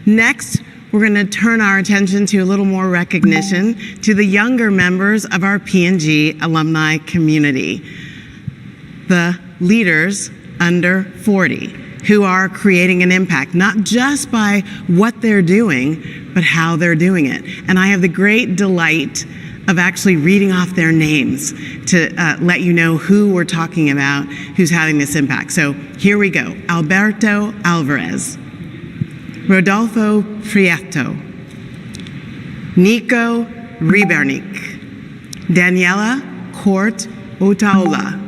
Next, we're going to turn our attention to a little more recognition to the younger members of our P&G alumni community, the leaders under 40, who are creating an impact, not just by what they're doing, but how they're doing it. And I have the great delight of actually reading off their names to let you know who we're talking about, who's having this impact. So here we go. Alberto Alvarez, Rodolfo Prieto, Nico Ribernik, Daniela Court Otaola,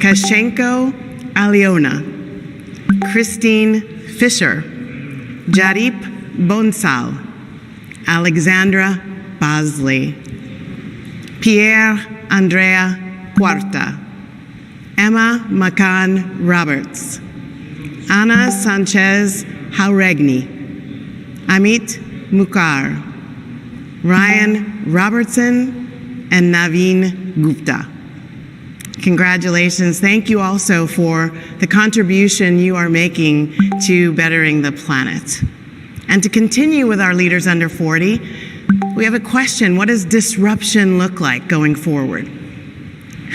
Kashenko Aliona, Christine Fisher, Jarip Bonsal, Alexandra Bosley, Pierre Andrea Cuarta, Emma Macan Roberts, Ana Sanchez Jauregui, Amit Mukhar, Ryan Robertson, and Naveen Gupta. Congratulations. Thank you also for the contribution you are making to bettering the planet. And to continue with our leaders under 40, we have a question. What does disruption look like going forward?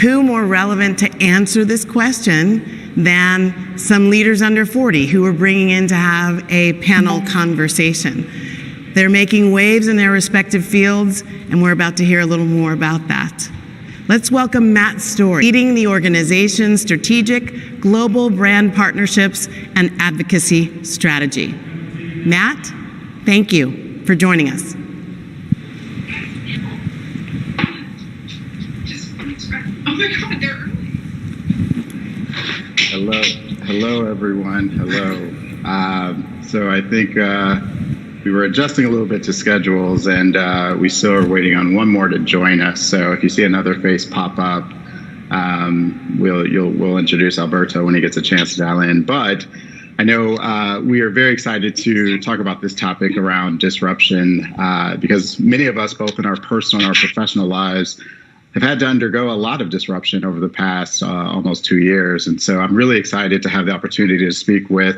Who more relevant to answer this question than some leaders under 40 who we're bringing in to have a panel conversation? They're making waves in their respective fields, and we're about to hear a little more about that. Let's welcome Matt Story, leading the organization's strategic global brand partnerships and advocacy strategy. Matt, thank you for joining us. Oh my God, they're early. Hello everyone. Hello. So I think we were adjusting a little bit to schedules, and we still are waiting on one more to join us. So if you see another face pop up, we'll introduce Alberto when he gets a chance to dial in. But I know we are very excited to talk about this topic around disruption because many of us, both in our personal and our professional lives, have had to undergo a lot of disruption over the past almost 2 years. And so I'm really excited to have the opportunity to speak with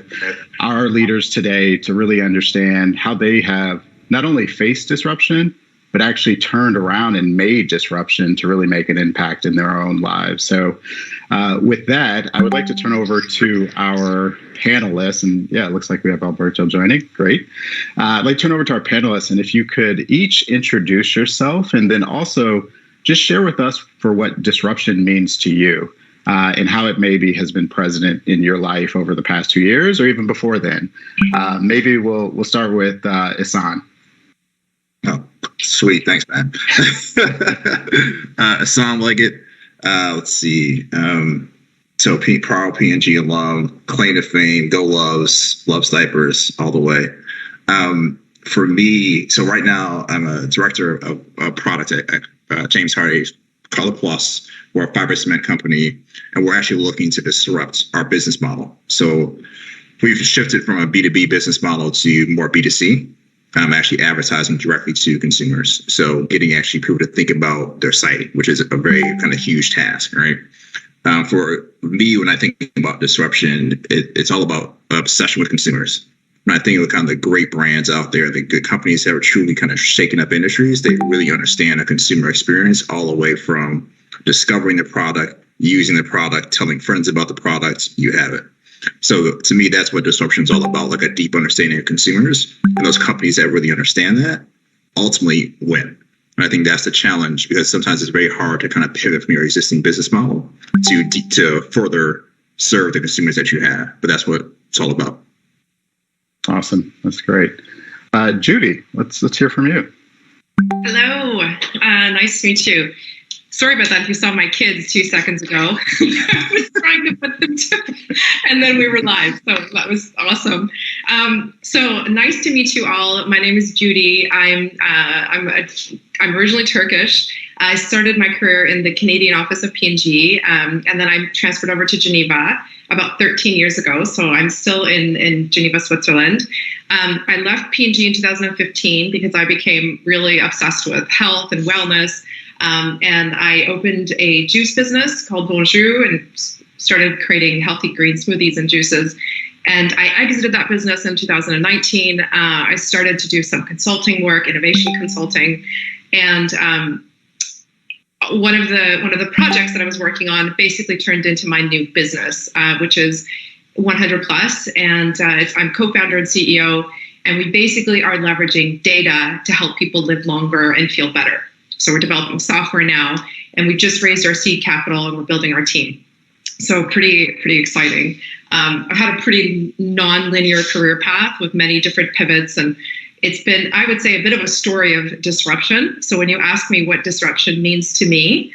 our leaders today to really understand how they have not only faced disruption, but actually turned around and made disruption to really make an impact in their own lives. So with that, I would like to turn over to our panelists. And yeah, it looks like we have Alberto joining. Great. I'd like to turn over to our panelists. And if you could each introduce yourself and then also just share with us for what disruption means to you and how it maybe has been present in your life over the past 2 years or even before then. Maybe we'll start with Ihsan. Oh, sweet. Thanks, man. Ihsan Leggett. Let's see. So Proud P&G alum, claim to fame, go Loves diapers all the way. For me, so right now I'm a director of product at James Hardie's Color Plus. We're a fiber cement company, and we're actually looking to disrupt our business model. So we've shifted from a B2B business model to more B2C. I'm actually advertising directly to consumers. So getting actually people to think about their site, which is a very kind of huge task, right? For me, when I think about disruption, it's all about obsession with consumers. When I think of kind of the great brands out there, the good companies that are truly kind of shaking up industries, they really understand a consumer experience all the way from discovering the product, using the product, telling friends about the product, you have it. So to me, that's what disruption is all about, like a deep understanding of consumers. And those companies that really understand that ultimately win. And I think that's the challenge, because sometimes it's very hard to kind of pivot from your existing business model to further serve the consumers that you have. But that's what it's all about. Awesome. That's great. Judy, let's hear from you. Hello. Nice to meet you. Sorry about that. If you saw my kids 2 seconds ago, I was trying to put them to, and then we were live. So that was awesome. So nice to meet you all. My name is Judy. I'm originally Turkish. I started my career in the Canadian office of P&G, and then I transferred over to Geneva about 13 years ago. So I'm still in Geneva, Switzerland. I left P&G in 2015 because I became really obsessed with health and wellness. And I opened a juice business called Bonjour and started creating healthy green smoothies and juices. And I exited that business in 2019. I started to do some consulting work, innovation consulting, and one of the projects that I was working on basically turned into my new business, which is 100 Plus, and I'm co-founder and CEO, and we basically are leveraging data to help people live longer and feel better. So we're developing software now, and we just raised our seed capital, and we're building our team. So pretty exciting. I've had a pretty non-linear career path with many different pivots, and it's been, I would say, a bit of a story of disruption. So when you ask me what disruption means to me,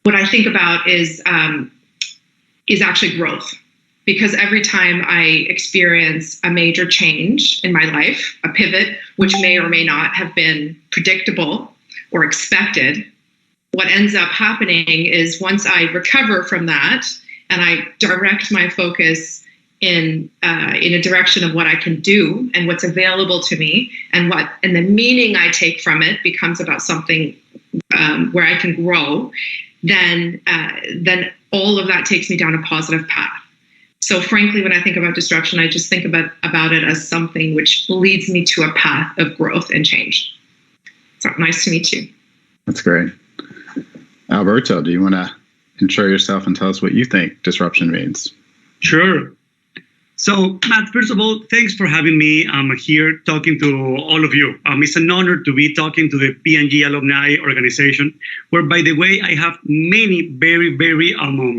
what I think about is actually growth. Because every time I experience a major change in my life, a pivot, which may or may not have been predictable or expected, what ends up happening is once I recover from that and I direct my focus in a direction of what I can do and what's available to me, and the meaning I take from it becomes about something where I can grow, then all of that takes me down a positive path. So frankly, when I think about disruption, I just think about it as something which leads me to a path of growth and change. So nice to meet you. That's great. Alberto, do you want to intro yourself and tell us what you think disruption means? Sure. So, Matt, first of all, thanks for having me. I'm here talking to all of you. It's an honor to be talking to the P&G Alumni organization, where, by the way, I have many very, very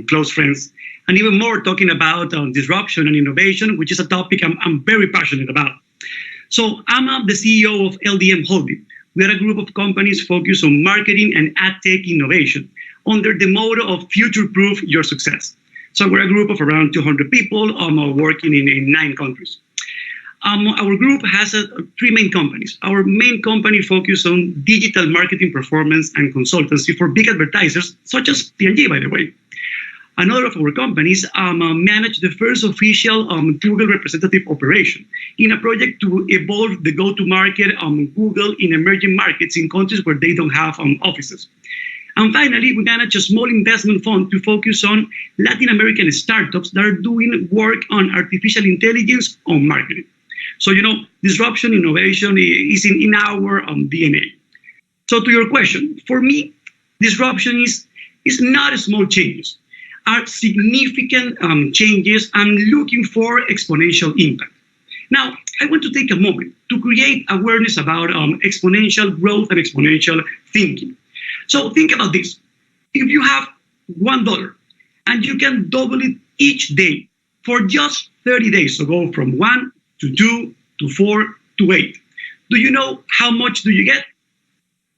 close friends, and even more talking about disruption and innovation, which is a topic I'm very passionate about. So I'm the CEO of LDM Holding. We are a group of companies focused on marketing and ad tech innovation under the motto of future-proof your success. So we're a group of around 200 people working in 9 countries. Our group has 3 main companies. Our main company focuses on digital marketing performance and consultancy for big advertisers, such as P&G, by the way. Another of our companies managed the first official Google representative operation in a project to evolve the go-to-market Google in emerging markets in countries where they don't have offices. And finally, we manage a small investment fund to focus on Latin American startups that are doing work on artificial intelligence on marketing. So, disruption, innovation is in our DNA. So to your question, for me, disruption is not small changes. Are significant changes. I'm looking for exponential impact. Now, I want to take a moment to create awareness about exponential growth and exponential thinking. So think about this. If you have $1 and you can double it each day for just 30 days, so go from 1 to 2 to 4 to 8, do you know how much do you get?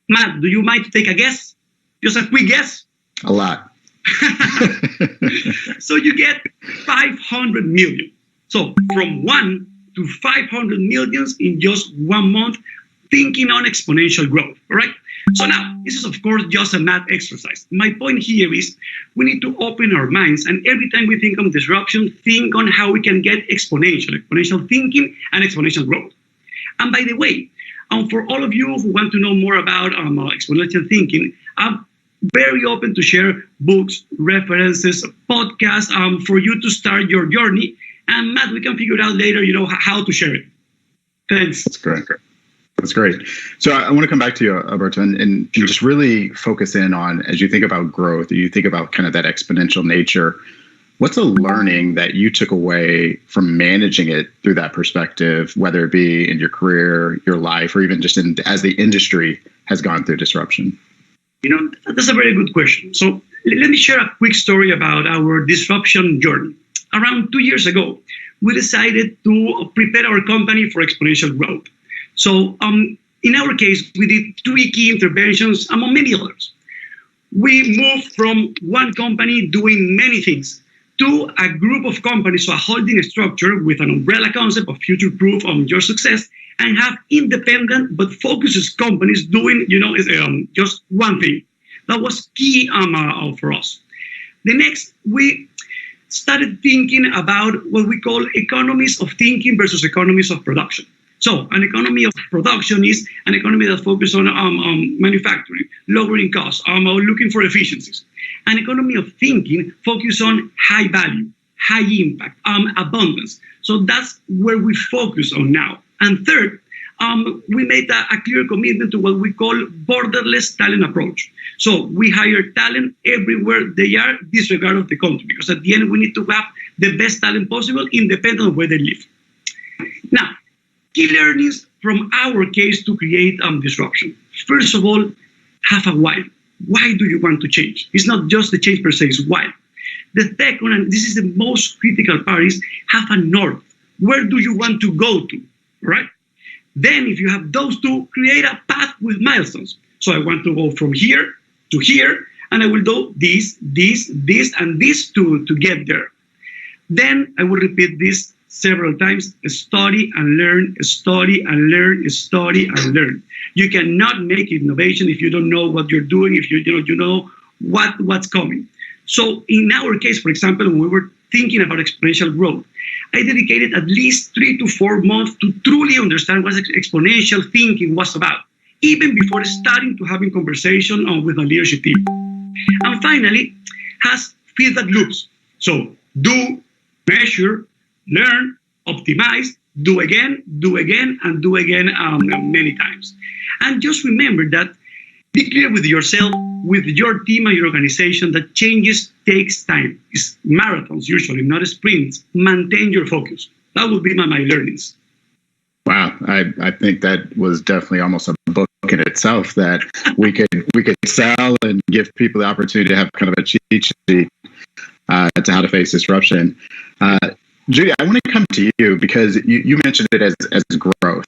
Matt, do you mind to take a guess? Just a quick guess? A lot. So you get 500 million. So from 1 to 500 millions in just 1 month, thinking on exponential growth, all right? So now, this is of course just a math exercise. My point here is we need to open our minds, and every time we think on disruption, think on how we can get exponential thinking and exponential growth. And by the way, for all of you who want to know more about exponential thinking, I'm very open to share books, references, podcasts for you to start your journey. And Matt, we can figure it out later, how to share it. Thanks. That's great. That's great. So I want to come back to you, Alberto, and just really focus in on, as you think about growth, you think about kind of that exponential nature, what's a learning that you took away from managing it through that perspective, whether it be in your career, your life, or even just as the industry has gone through disruption? That's a very good question. So let me share a quick story about our disruption journey. Around 2 years ago, we decided to prepare our company for exponential growth. So in our case, we did 3 key interventions among many others. We moved from one company doing many things to a group of companies, so a holding structure with an umbrella concept of future-proof on your success, and have independent but focused companies doing, just one thing. That was key for us. The next, we started thinking about what we call economies of thinking versus economies of production. So an economy of production is an economy that focuses on manufacturing, lowering costs, looking for efficiencies. An economy of thinking focuses on high value, high impact, abundance. So that's where we focus on now. And third, we made a clear commitment to what we call borderless talent approach. So we hire talent everywhere they are, disregard of the country, because at the end we need to have the best talent possible, independent of where they live. Now, key learnings from our case to create disruption. First of all, have a why. Why do you want to change? It's not just the change per se, it's why. The second, and this is the most critical part, is have a north. Where do you want to go to, right? Then if you have those two, create a path with milestones. So I want to go from here to here, and I will do this, and this to get there. Then I will repeat this several times: study and learn, study and learn, study and learn. You cannot make innovation if you don't know what you're doing, if you know what's coming. So in our case, for example, when we were thinking about exponential growth, I dedicated at least 3 to 4 months to truly understand what exponential thinking was about, even before starting to having conversation with my leadership team. And finally, has feedback loops. So do, measure, learn, optimize, do again, and do again many times. And just remember that, be clear with yourself, with your team and your organization, that changes takes time. It's marathons usually, not sprints. Maintain your focus. That would be my learnings. Wow, I think that was definitely almost a book in itself that we could sell and give people the opportunity to have kind of a cheat sheet to how to face disruption. Judy, I want to come to you because you mentioned it as growth,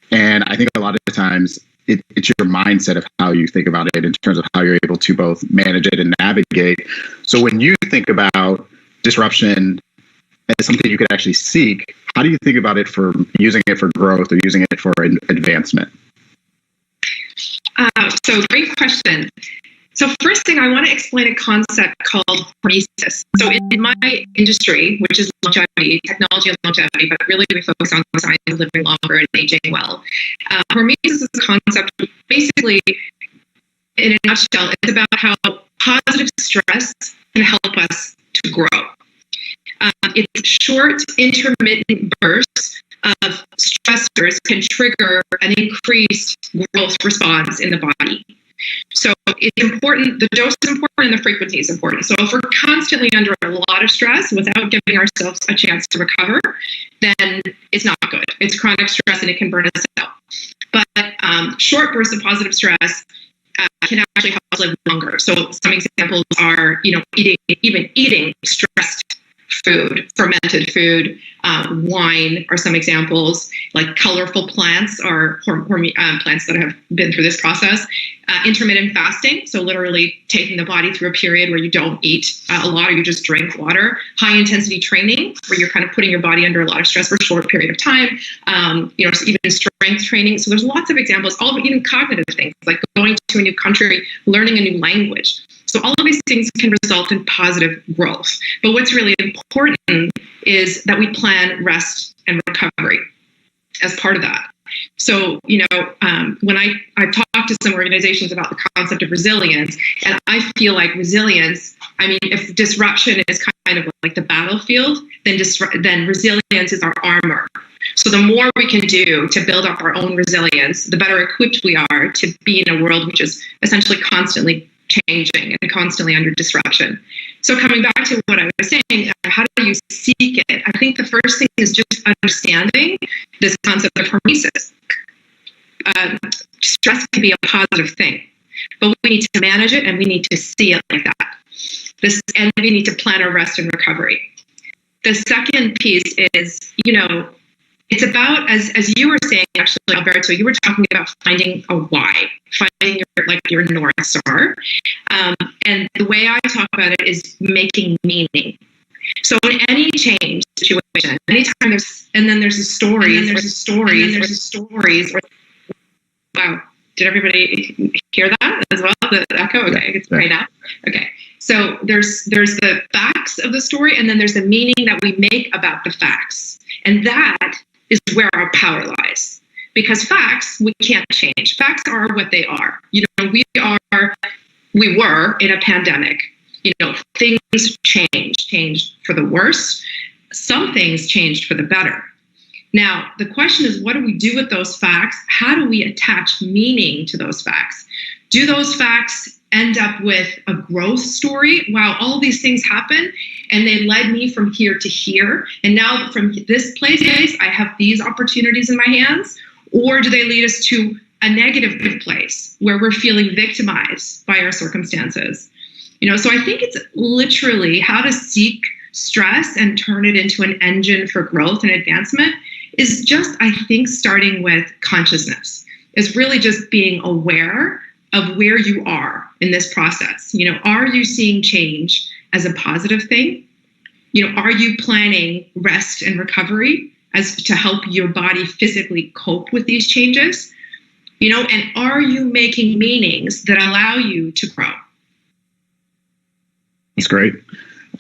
and I think a lot of the times it's your mindset of how you think about it in terms of how you're able to both manage it and navigate. So when you think about disruption as something you could actually seek, how do you think about it for using it for growth or using it for advancement? So great question. So first thing, I want to explain a concept called hormesis. So in my industry, which is longevity, technology and longevity, but really we focus on science of living longer and aging well. Hormesis is a concept, basically, in a nutshell, it's about how positive stress can help us to grow. It's short, intermittent bursts of stressors can trigger an increased growth response in the body. So it's important, the dose is important and the frequency is important. So if we're constantly under a lot of stress without giving ourselves a chance to recover, then it's not good. It's chronic stress and it can burn us out. But short bursts of positive stress can actually help us live longer. So some examples are, eating stressed food, fermented food, wine are some examples, like colorful plants are plants that have been through this process. Intermittent fasting, so literally taking the body through a period where you don't eat a lot or you just drink water. High intensity training, where you're kind of putting your body under a lot of stress for a short period of time. Even strength training. So there's lots of examples, all of even cognitive things, like going to a new country, learning a new language. So all of these things can result in positive growth. But what's really important is that we plan rest and recovery as part of that. So, when I've talked to some organizations about the concept of resilience, and I feel like resilience, if disruption is kind of like the battlefield, then resilience is our armor. So the more we can do to build up our own resilience, the better equipped we are to be in a world which is essentially constantly changing and constantly under disruption. So coming back to what I was saying, how do you seek it? I think the first thing is just understanding this concept of hormesis. Stress can be a positive thing, but we need to manage it and we need to see it like that. And we need to plan our rest and recovery. The second piece is, it's about, as you were saying, actually, Alberto, you were talking about finding a why, finding your North Star. And the way I talk about it is making meaning. So in any change situation, anytime there's a stories. Wow, did everybody hear that as well? The echo? Okay, it's right now. Okay. So there's the facts of the story, and then there's the meaning that we make about the facts. And that is where our power lies. Because facts, we can't change. Facts are what they are. We were in a pandemic. things changed for the worse. Some things changed for the better. Now, the question is, what do we do with those facts? How do we attach meaning to those facts? Do those facts end up with a growth story? Wow, all these things happen and they led me from here to here. And now from this place, I have these opportunities in my hands. Or do they lead us to a negative place where we're feeling victimized by our circumstances? So I think it's literally how to seek stress and turn it into an engine for growth and advancement is just, I think, starting with consciousness, is really just being aware of where you are in this process. Are you seeing change as a positive thing? Are you planning rest and recovery as to help your body physically cope with these changes? And are you making meanings that allow you to grow? That's great.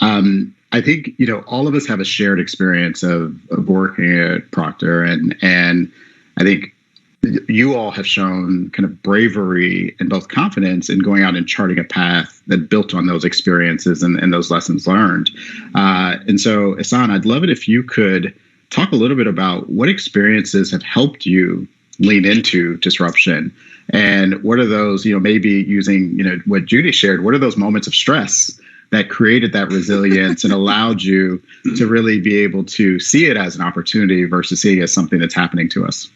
I think, all of us have a shared experience of working at Procter, and I think you all have shown kind of bravery and both confidence in going out and charting a path that built on those experiences and those lessons learned. And so, Ihsan, I'd love it if you could talk a little bit about what experiences have helped you lean into disruption, and what are those, maybe using, what Judy shared, what are those moments of stress that created that resilience and allowed you to really be able to see it as an opportunity versus seeing it as something that's happening to us?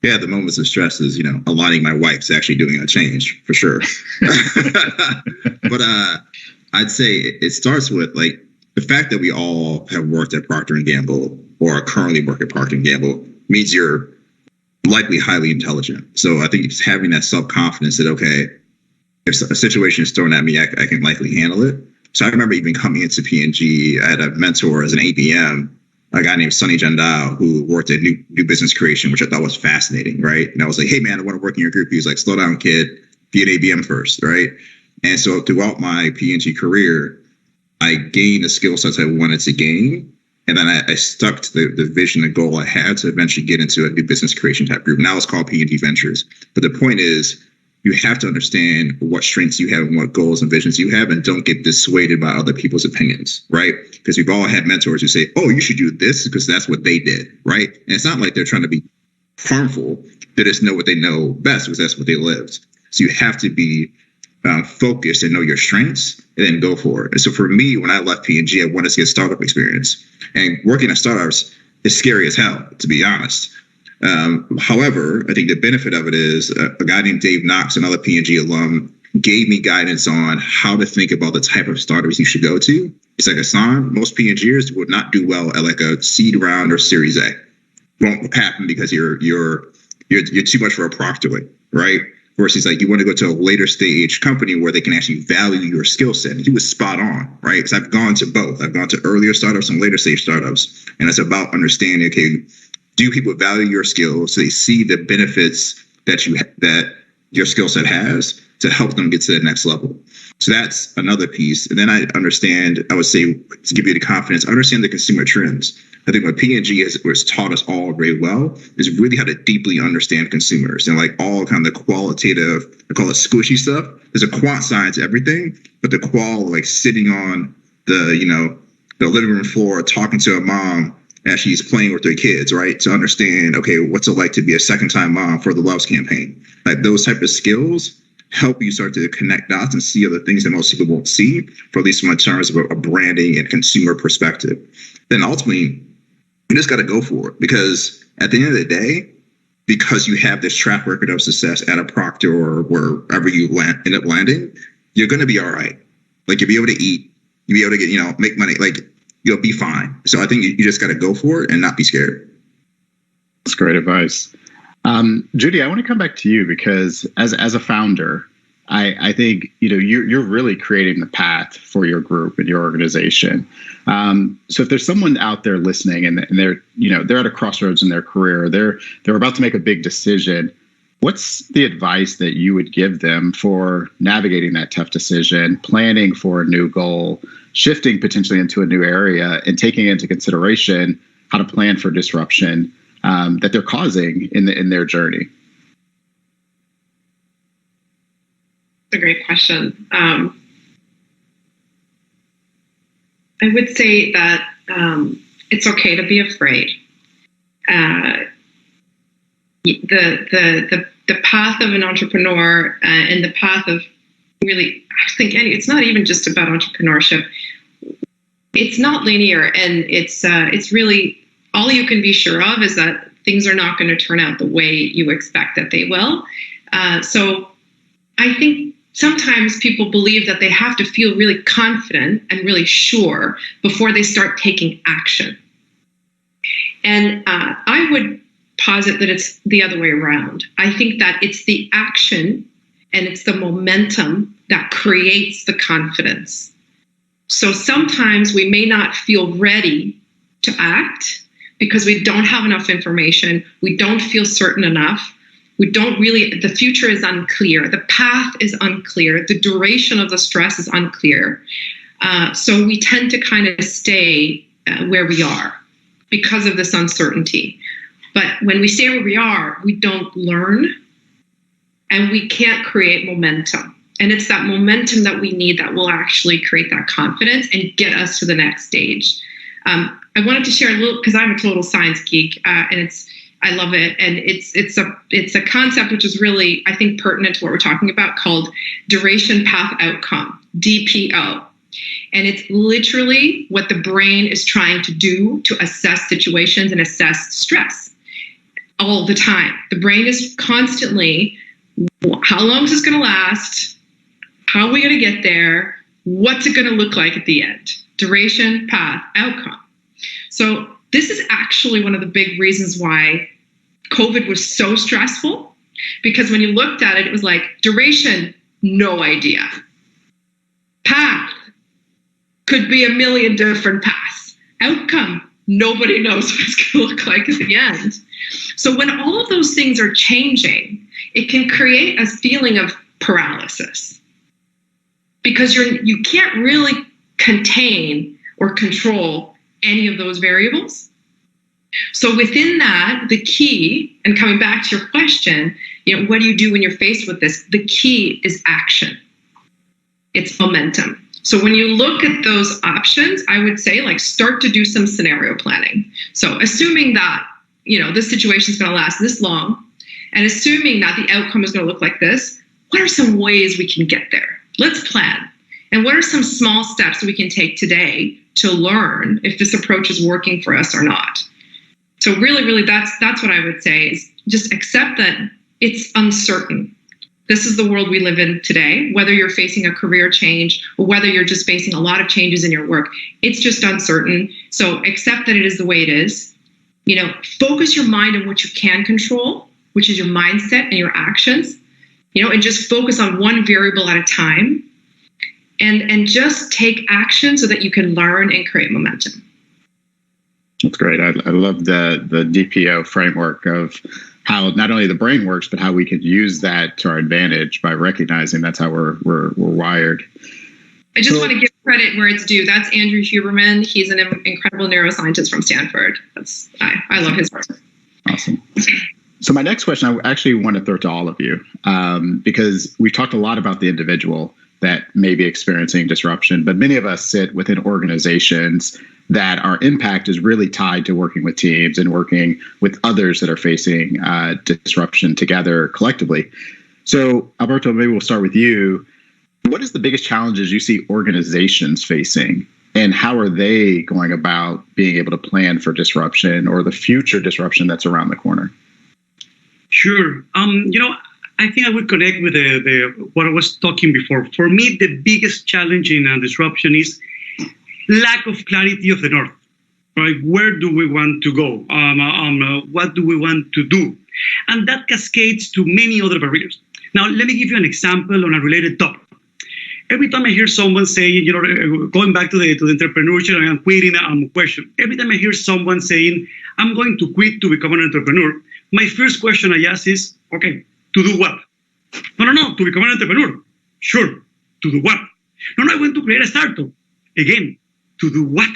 Yeah, the moments of stress is, aligning my wife's actually doing a change for sure. But I'd say it starts with the fact that we all have worked at Procter & Gamble or are currently work at Procter & Gamble means you're likely highly intelligent. So I think it's having that self-confidence that, okay, if a situation is thrown at me, I can likely handle it. So I remember even coming into P&G, I had a mentor as an ABM, a guy named Sonny Jandal, who worked at new business creation, which I thought was fascinating, right? And I was like, hey, man, I want to work in your group. He was like, slow down, kid, be an ABM first, right? And so throughout my P&G career, I gained the skill sets I wanted to gain. And then I stuck to the vision and goal I had to eventually get into a new business creation type group. Now it's called P&G Ventures. But the point is, you have to understand what strengths you have and what goals and visions you have, and don't get dissuaded by other people's opinions, right? Because we've all had mentors who say, oh, you should do this because that's what they did, right? And it's not like they're trying to be harmful. They just know what they know best because that's what they lived. So you have to be focused and know your strengths and then go for it. And so for me, when I left P&G, I wanted to get startup experience. And working at startups is scary as hell, to be honest. However, I think the benefit of it is a guy named Dave Knox, another P&G alum, gave me guidance on how to think about the type of startups you should go to. It's like, Ihsan, most P&Gers would not do well at like a seed round or Series A. Won't happen because you're too much for a Procter, right? Versus like you want to go to a later stage company where they can actually value your skill set. And he was spot on, right? Because I've gone to both. I've gone to earlier startups and later stage startups, and it's about understanding, okay, do people value your skills so they see the benefits that your skill set has to help them get to the next level? So that's another piece. And then I would say, to give you the confidence, understand the consumer trends. I think what P&G has taught us all very well is really how to deeply understand consumers and like all kind of the qualitative, I call it squishy stuff. There's a quant side to everything, but the qual, like sitting on the living room floor, talking to a mom as she's playing with their kids, right? To understand, okay, what's it like to be a second-time mom for the Loves campaign? Like those type of skills help you start to connect dots and see other things that most people won't see, for at least from in terms of a branding and consumer perspective. Then ultimately, you just got to go for it, because at the end of the day, because you have this track record of success at a Procter or wherever you end up landing, you're going to be all right. Like you'll be able to eat, you'll be able to get, make money, like you'll be fine. So I think you just got to go for it and not be scared. That's great advice. Judy, I want to come back to you because as a founder, I think you're really creating the path for your group and your organization. So if there's someone out there listening and they're at a crossroads in their career, they're about to make a big decision, what's the advice that you would give them for navigating that tough decision, planning for a new goal, shifting potentially into a new area, and taking into consideration how to plan for disruption that they're causing in their journey? It's a great question. I would say that it's okay to be afraid. The path of an entrepreneur and the path of really, I think it's not even just about entrepreneurship. It's not linear, and it's really, all you can be sure of is that things are not going to turn out the way you expect that they will. So I think sometimes people believe that they have to feel really confident and really sure before they start taking action. And I would posit that it's the other way around. I think that it's the action and it's the momentum that creates the confidence. So sometimes we may not feel ready to act because we don't have enough information. We don't feel certain enough. We don't really, the future is unclear. The path is unclear. The duration of the stress is unclear. So we tend to kind of stay where we are because of this uncertainty. But when we stay where we are, we don't learn and we can't create momentum. And it's that momentum that we need that will actually create that confidence and get us to the next stage. I wanted to share a little, because I'm a total science geek, and I love it. And it's a concept which is really, I think, pertinent to what we're talking about, called duration path outcome, DPO. And it's literally what the brain is trying to do to assess situations and assess stress all the time. The brain is constantly, how long is this going to last? How are we going to get there? What's it going to look like at the end? Duration, path, outcome. So this is actually one of the big reasons why COVID was so stressful, because when you looked at it, it was like duration, no idea. Path, could be a million different paths. Outcome, nobody knows what it's going to look like at the end. So when all of those things are changing, it can create a feeling of paralysis, because you can't really contain or control any of those variables. So within that, the key, and coming back to your question, what do you do when you're faced with this? The key is action. It's momentum. So when you look at those options, I would say, start to do some scenario planning. So assuming that, this situation is going to last this long, and assuming that the outcome is going to look like this, what are some ways we can get there? Let's plan. And what are some small steps we can take today to learn if this approach is working for us or not? So really, that's what I would say, is just accept that it's uncertain. This is the world we live in today, whether you're facing a career change or whether you're just facing a lot of changes in your work. It's just uncertain. So accept that it is the way it is. Focus your mind on what you can control, which is your mindset and your actions, and just focus on one variable at a time, and just take action so that you can learn and create momentum. That's great. I love the DPO framework of how not only the brain works, but how we can use that to our advantage by recognizing that's how we're wired. I just want to give credit where it's due. That's Andrew Huberman. He's an incredible neuroscientist from Stanford. I love his work. Awesome. So my next question, I actually want to throw to all of you, because we've talked a lot about the individual that may be experiencing disruption, but many of us sit within organizations that our impact is really tied to working with teams and working with others that are facing disruption together collectively. So Alberto, maybe we'll start with you. What is the biggest challenges you see organizations facing, and how are they going about being able to plan for disruption or the future disruption that's around the corner? Sure. I think I would connect with the what I was talking before. For me, the biggest challenge in disruption is lack of clarity of the north. Right? Where do we want to go? What do we want to do? And that cascades to many other barriers. Now, let me give you an example on a related topic. Every time I hear someone saying, going back to the entrepreneurship and I'm quitting question. Every time I hear someone saying, I'm going to quit to become an entrepreneur, my first question I ask is, okay, to do what? No, to become an entrepreneur. Sure, to do what? No, I want to create a startup. Again, to do what?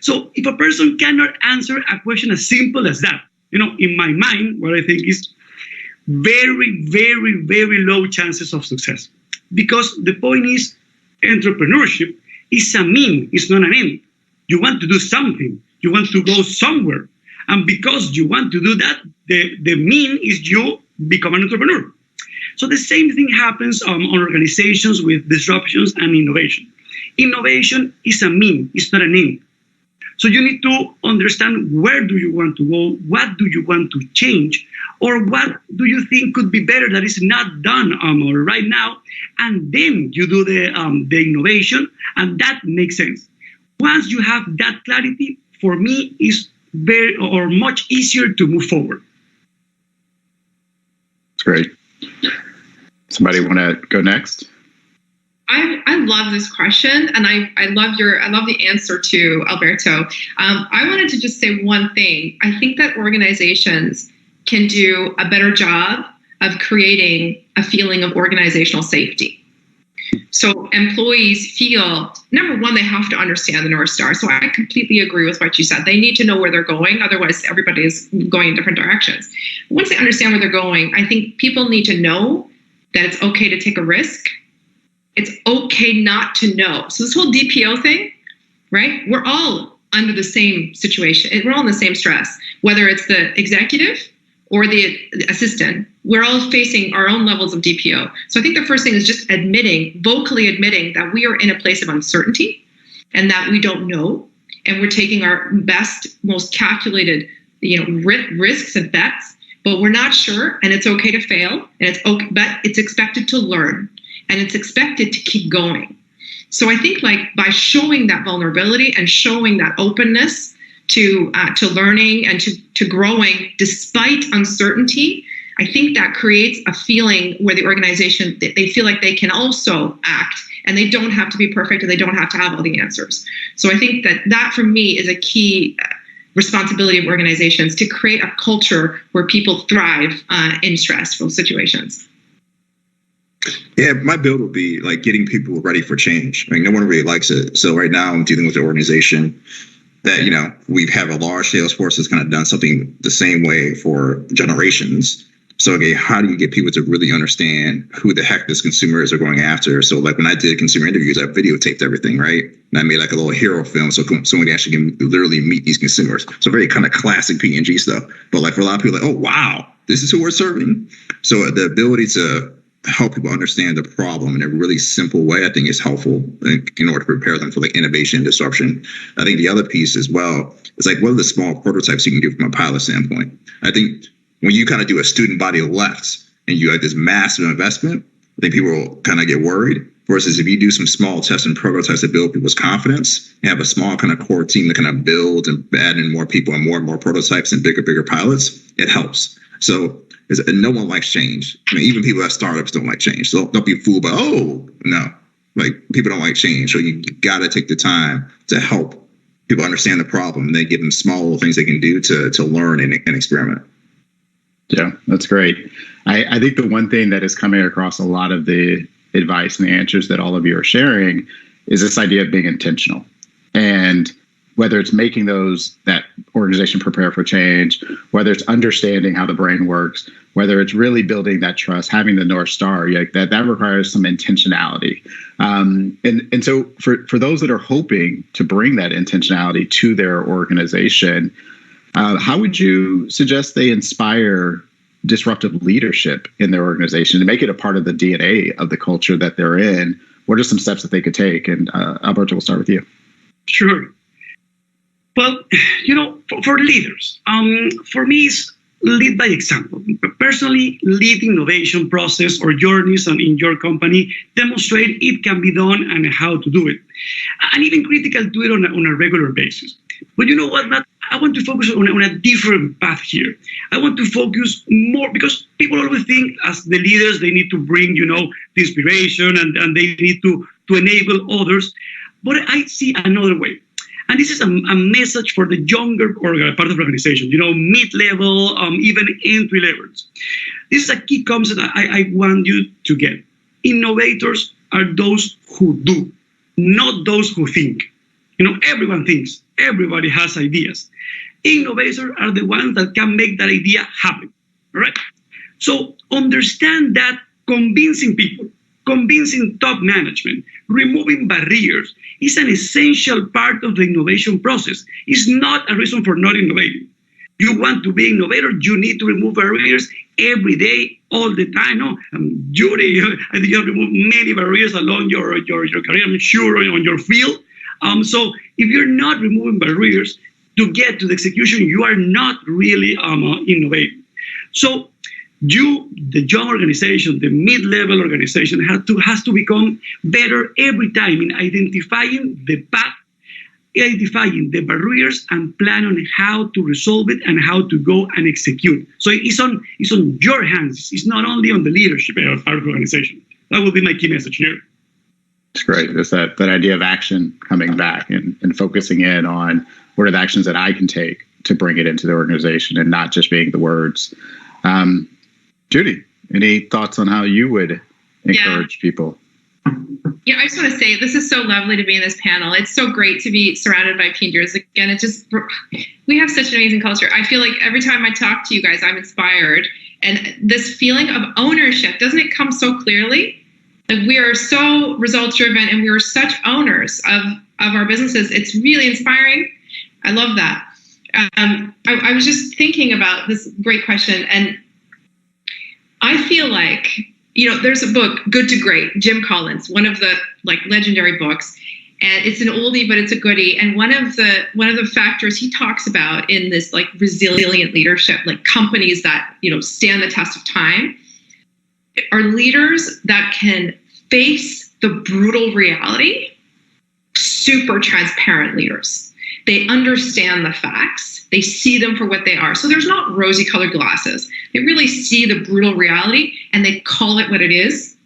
So if a person cannot answer a question as simple as that, in my mind, what I think is very, very, very low chances of success. Because the point is, entrepreneurship is a mean, it's not an end. You want to do something, you want to go somewhere. And because you want to do that, the mean is you become an entrepreneur. So the same thing happens on organizations with disruptions and innovation. Innovation is a mean, it's not an end. So you need to understand where do you want to go, what do you want to change, or what do you think could be better that is not done right now, and then you do the innovation, and that makes sense. Once you have that clarity, for me, is very or much easier to move forward. That's great. Somebody want to go next? I love this question, and I love the answer to Alberto. I wanted to just say one thing. I think that organizations can do a better job of creating a feeling of organizational safety. So employees feel, number one, they have to understand the North Star. So I completely agree with what you said. They need to know where they're going. Otherwise, everybody is going in different directions. Once they understand where they're going, I think people need to know that it's okay to take a risk. It's okay not to know. So this whole DPO thing, right? We're all under the same situation. We're all in the same stress, whether it's the executive or the assistant. We're all facing our own levels of DPO. So I think the first thing is just vocally admitting that we are in a place of uncertainty and that we don't know. And we're taking our best, most calculated, risks and bets, but we're not sure, and it's okay to fail, and it's okay, but it's expected to learn, and it's expected to keep going. So I think by showing that vulnerability and showing that openness to learning and to growing despite uncertainty, I think that creates a feeling where the organization, they feel like they can also act, and they don't have to be perfect, and they don't have to have all the answers. So I think that for me is a key responsibility of organizations to create a culture where people thrive in stressful situations. Yeah, my build would be like getting people ready for change. I mean, no one really likes it. So right now I'm dealing with an organization that, we have a large sales force that's kind of done something the same way for generations. So, okay, how do you get people to really understand who the heck this consumer is they're going after? So like when I did consumer interviews, I videotaped everything, right? And I made like a little hero film so someone actually can literally meet these consumers. So very kind of classic P&G stuff. But like for a lot of people, like, oh, wow, this is who we're serving. So the ability to help people understand the problem in a really simple way, I think is helpful in order to prepare them for like innovation and disruption. I think the other piece as well is like, what are the small prototypes you can do from a pilot standpoint? I think when you kind of do a student body left and you have this massive investment, I think people will kind of get worried. Versus if you do some small tests and prototypes to build people's confidence, and have a small kind of core team to kind of build and add in more people and more prototypes and bigger pilots, it helps. So no one likes change. I mean, even people at startups don't like change. So don't be fooled by, like people don't like change. So you got to take the time to help people understand the problem, and then give them small little things they can do to learn and experiment. Yeah, that's great. I think the one thing that is coming across a lot of the advice and the answers that all of you are sharing is this idea of being intentional. And whether it's making that organization prepare for change, whether it's understanding how the brain works, whether it's really building that trust, having the North Star, that requires some intentionality. And so for those that are hoping to bring that intentionality to their organization, how would you suggest they inspire disruptive leadership in their organization to make it a part of the DNA of the culture that they're in? What are some steps that they could take? And Alberto, we'll start with you. Sure. Well, for leaders, for me, it's lead by example. Personally, lead innovation process or journeys in your company, demonstrate it can be done and how to do it. And even critical, do it on a regular basis. But you know what, Matt? I want to focus on a different path here. I want to focus more, because people always think as the leaders, they need to bring, the inspiration and they need to enable others. But I see another way. And this is a message for the younger part of the organization, mid-level, even entry levels. This is a key concept I want you to get. Innovators are those who do, not those who think. Everyone thinks, everybody has ideas. Innovators are the ones that can make that idea happen, all right? So understand that convincing people convincing top management, removing barriers is an essential part of the innovation process. It's not a reason for not innovating. You want to be innovator, you need to remove barriers every day, all the time. No, Judy, I think you have removed many barriers along your career, I'm sure, on your field. So if you're not removing barriers to get to the execution, you are not really innovating. So the young organization, the mid-level organization has to become better every time in identifying the path, identifying the barriers, and plan on how to resolve it and how to go and execute. So it's on your hands. It's not only on the leadership of our organization. That will be my key message here. It's great. That's that idea of action coming back and focusing in on what are the actions that I can take to bring it into the organization and not just being the words. Judy, any thoughts on how you would encourage people? Yeah, I just want to say this is so lovely to be in this panel. It's so great to be surrounded by P&Gers. Again, we have such an amazing culture. I feel like every time I talk to you guys, I'm inspired. And this feeling of ownership, doesn't it come so clearly? Like we are so results driven and we are such owners of our businesses. It's really inspiring. I love that. I was just thinking about this great question, and I feel like, there's a book, Good to Great, Jim Collins, one of the legendary books, and it's an oldie, but it's a goodie. And one of the factors he talks about in this resilient leadership, companies that, stand the test of time, are leaders that can face the brutal reality, super transparent leaders. They understand the facts. They see them for what they are. So there's not rosy colored glasses. They really see the brutal reality and they call it what it is.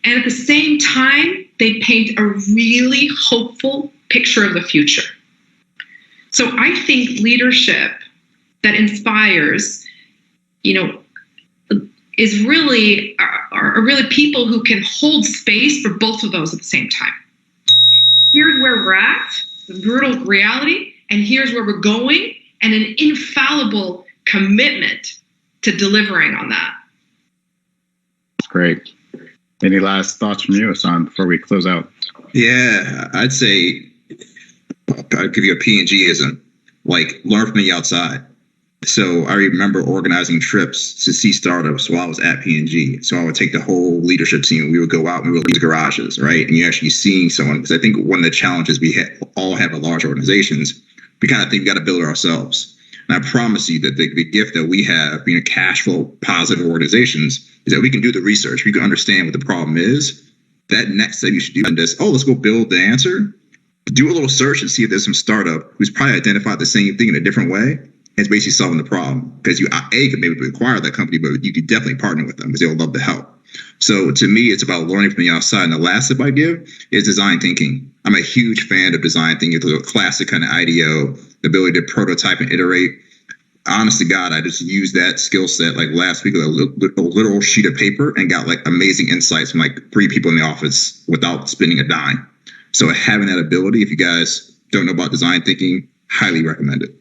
And at the same time, they paint a really hopeful picture of the future. So I think leadership that inspires, is really are really people who can hold space for both of those at the same time. Here's where we're at, the brutal reality, and here's where we're going, and an infallible commitment to delivering on that. That's great. Any last thoughts from you, Hassan, before we close out? Yeah, I'd say I'll give you a P&Gism, learn from the outside. So I remember organizing trips to see startups while I was at P&G. So I would take the whole leadership team. We would go out and we would leave garages, right? And you're actually seeing someone, because I think one of the challenges we all have at large organizations, we kind of think we got to build it ourselves. And I promise you that the gift that we have being a cash flow positive organizations is that we can do the research. We can understand what the problem is. That next step you should do is, let's go build the answer. Do a little search and see if there's some startup who's probably identified the same thing in a different way. It's basically solving the problem, because you could maybe acquire that company, but you could definitely partner with them because they'll love to help. So to me, it's about learning from the outside. And the last tip I give is design thinking. I'm a huge fan of design thinking. It's a classic kind of IDEO, the ability to prototype and iterate. Honest to God, I just used that skill set last week with a little sheet of paper and got amazing insights from 3 people in the office without spending a dime. So having that ability, if you guys don't know about design thinking, highly recommend it.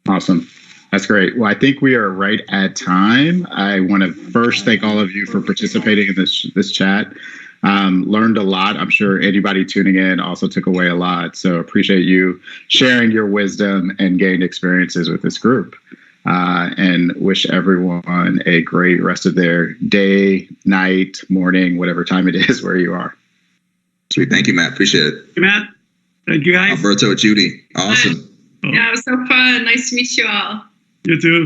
Awesome. That's great. Well, I think we are right at time. I want to first thank all of you for participating in this chat. Learned a lot. I'm sure anybody tuning in also took away a lot. So appreciate you sharing your wisdom and gained experiences with this group. And wish everyone a great rest of their day, night, morning, whatever time it is where you are. Sweet. Thank you, Matt. Appreciate it. Thank you, Matt. Thank you, guys. Alberto, Judy. Awesome. Yeah, it was so fun. Nice to meet you all. You too.